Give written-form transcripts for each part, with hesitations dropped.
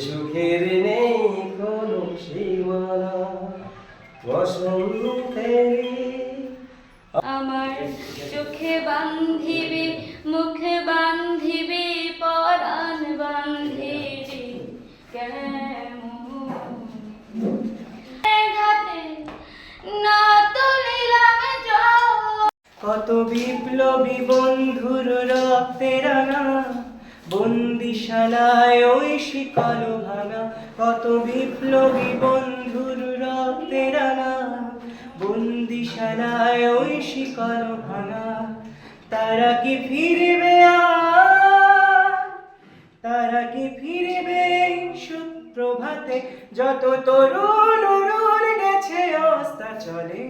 সুখের নেই কোনো সীমানা বসন্তেরি আমার চোখে বান্ধিবে মুখে বান্ধিবে পরাণ বান্ধিবে কেমন ঘাটে না তুলিলাম জল। কত বিপ্লবী বন্ধুর রক্তে রাঙা বন্দিশালায় ওই শিকল ভাঙা। কত বিপ্লবী বন্ধুর রক্তে রাঙা বন্দিশালায় ওই শিকল ভাঙা। তারা কি ফিরবে তারা কি ফিরবে সুপ্রভাতে যত তরুণ অরুণ গেছে অস্তাচলে।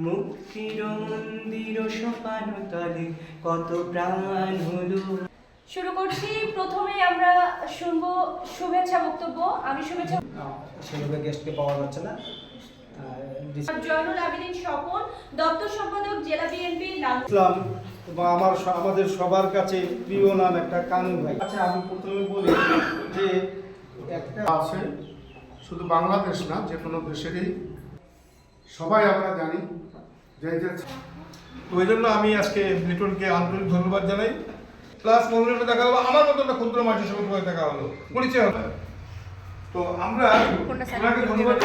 মুক্তির মন্দির সোপান তলে কত প্রাণ হলো। শুরু করছি। প্রথমে আমরা শুনবো শুভেচ্ছা বক্তব্য। আমি শুভেচ্ছা সেভাবে গেস্টকে পাওয়া যাচ্ছে না। জয়নুল আবেদিন স্বপন, দপ্তর সম্পাদক জেলা বিএনপি ইসলাম এবং আমাদের সবার কাছে প্রিয় নাম একটা কানু ভাই। আচ্ছা, আমি প্রথমে বলি যে একটা আছে, শুধু বাংলাদেশ না, যে কোনো দেশেরই সবাই আমরা জানি যে তো এই জন্য আমি আজকে লিটনকে আন্তরিক ধন্যবাদ জানাই। প্লাস মনোনীত দেখা হলো আমার মতো একটা ক্ষুদ্র মানুষের সঙ্গে দেখা হলো, পরিচয় হলো। তো আমরা ওনাকে ধন্যবাদ